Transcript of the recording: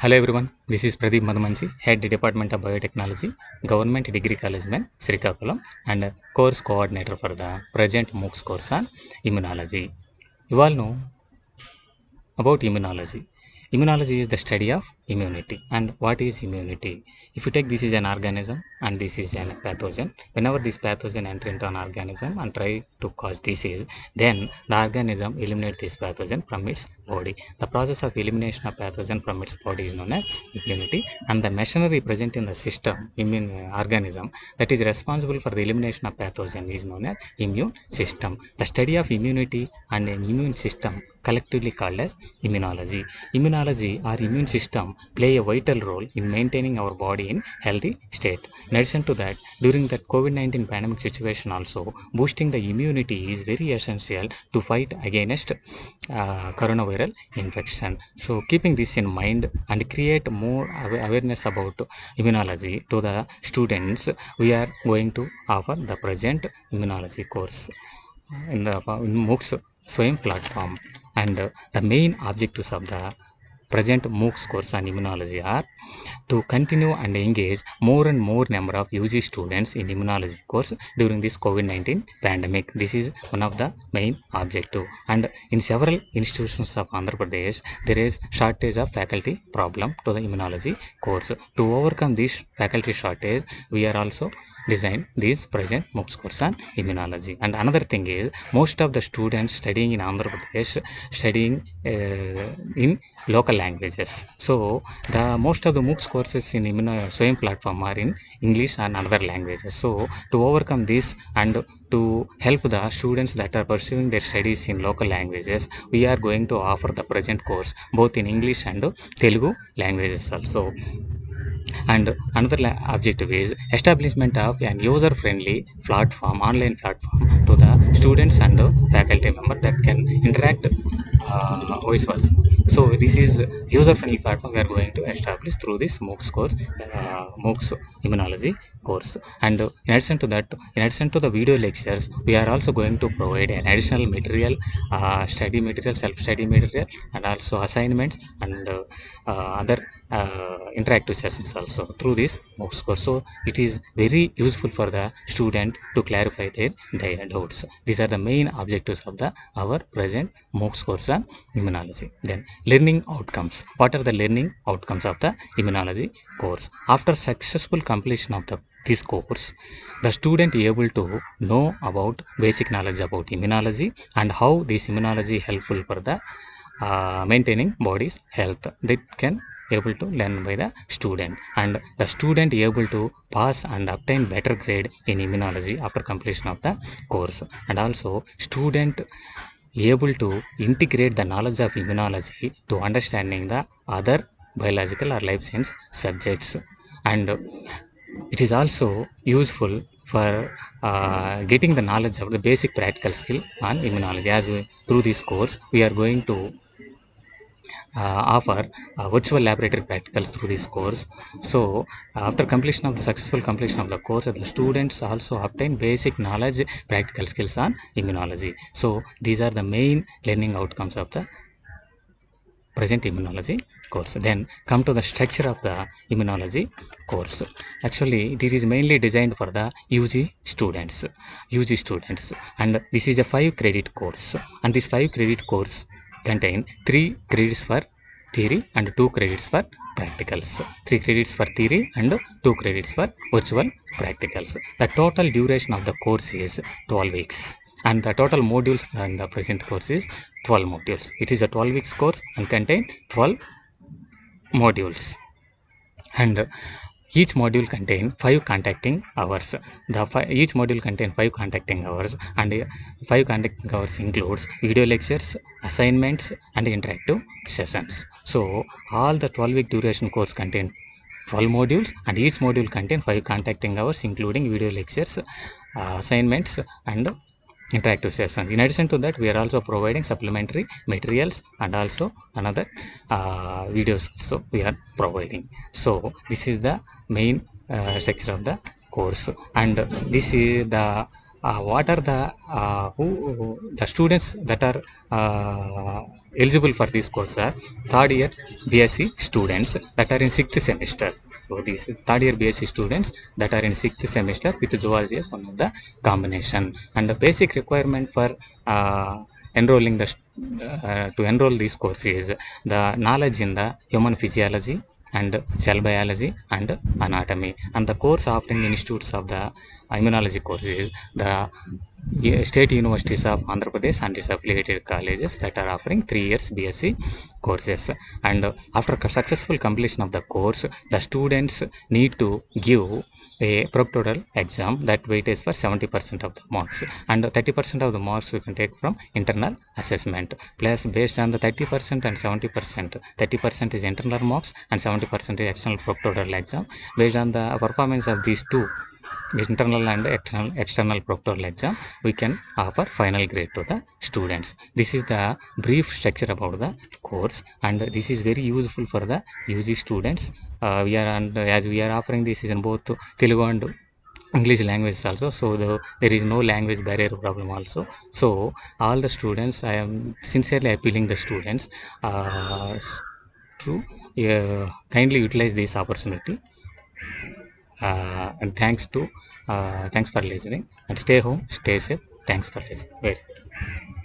Hello everyone, this is Pradeep Madhumanchi, Head Department of Biotechnology, Government Degree College Man, Srikakulam, and Course Coordinator for the present MOOCs course on Immunology. You all know about immunology. Immunology is the study of immunity. And what is immunity? If you take this is an organism and this is a pathogen, whenever this pathogen enter into an organism and try to cause disease, then the organism eliminates this pathogen from its body. The process of elimination of pathogen from its body is known as immunity, and the machinery present in the system, immune organism, that is responsible for the elimination of pathogen is known as immune system. The study of immunity and an immune system collectively called as immunology. Immunology or immune system play a vital role in maintaining our body in healthy state. In addition to that, during that COVID-19 pandemic situation also, boosting the immunity is very essential to fight against coronavirus infection. So keeping this in mind and create more awareness about immunology to the students, we are going to offer the present immunology course in the in MOOCs Swayam platform. And the main objectives of the present MOOCs course on immunology are to continue and engage more and more number of UG students in immunology course during this COVID-19 pandemic. This is one of the main objective. And in several institutions of Andhra Pradesh, there is shortage of faculty problem to the immunology course. To overcome this faculty shortage, we are also design this present MOOCs course on immunology. And another thing is most of the students studying in Andhra Pradesh studying in local languages. So the most of the MOOCs courses in Swayam platform are in English and other languages. So to overcome this and to help the students that are pursuing their studies in local languages, we are going to offer the present course both in English and Telugu languages also. And another objective is establishment of an user-friendly platform, online platform to the students and faculty member that can interact voice versa. So this is user-friendly platform we are going to establish through this MOOCs course, MOOCs immunology course. And in addition to the video lectures, we are also going to provide an additional material, study material, self-study material, and also assignments and other interactive sessions also through this MOOCs course. So it is very useful for the student to clarify their doubts. These are the main objectives of the our present MOOCs course on immunology. Then learning outcomes. What are the learning outcomes of the immunology course? After successful completion of this course, the student able to know about basic knowledge about immunology and how this immunology helpful for the maintaining body's health. That can able to learn by the student, and the student able to pass and obtain better grade in immunology after completion of the course. And also student able to integrate the knowledge of immunology to understanding the other biological or life science subjects. And it is also useful for getting the knowledge of the basic practical skill on immunology. As through this course we are going to offer virtual laboratory practicals through this course. So after completion of the successful completion of the course, the students also obtain basic knowledge practical skills on immunology. So these are the main learning outcomes of the present immunology course. Then come to the structure of the immunology course. Actually this is mainly designed for the UG students, and this is a 5 credit course, and this 5 credit course contain 3 credits for theory and 2 credits for practicals. 3 credits for theory and 2 credits for virtual practicals. The total duration of the course is 12 weeks, and the total modules in the present course is 12 modules. It is a 12 weeks course and contain 12 modules, and each module contain 5 contacting hours. Each module contain 5 contacting hours, and 5 contacting hours includes video lectures, assignments, and interactive sessions. So all the 12-week duration course contain 12 modules, and each module contain 5 contacting hours including video lectures, assignments, and interactive session. In addition to that, we are also providing supplementary materials and also another videos also we are providing. So this is the main structure of the course, and this is the what are the the students that are eligible for this course are third year BSc students that are in sixth semester. So this is third year BSc students that are in sixth semester with zoology as one of the combination. And the basic requirement for enrolling to enroll this course is the knowledge in the human physiology and cell biology and anatomy. And the course offering institutes of the immunology course is the state universities of Andhra Pradesh and its affiliated colleges that are offering 3 years BSc courses. And after successful completion of the course, the students need to give a proctoral exam that weightage for 70% of the marks, and 30% of the marks we can take from internal assessment. Plus, based on the 30% and 70%, 30% is internal marks and 70% is external proctoral exam. Based on the performance of these two, internal and external proctoral exam, we can offer final grade to the students. This is the brief structure about the course, and this is very useful for the UG students. We are, and as we are offering this is in both Telugu and English language also, so there is no language barrier problem also. So all the students, I am sincerely appealing the students to kindly utilize this opportunity. And thanks for listening, and stay home, stay safe. Thanks for listening. Very good.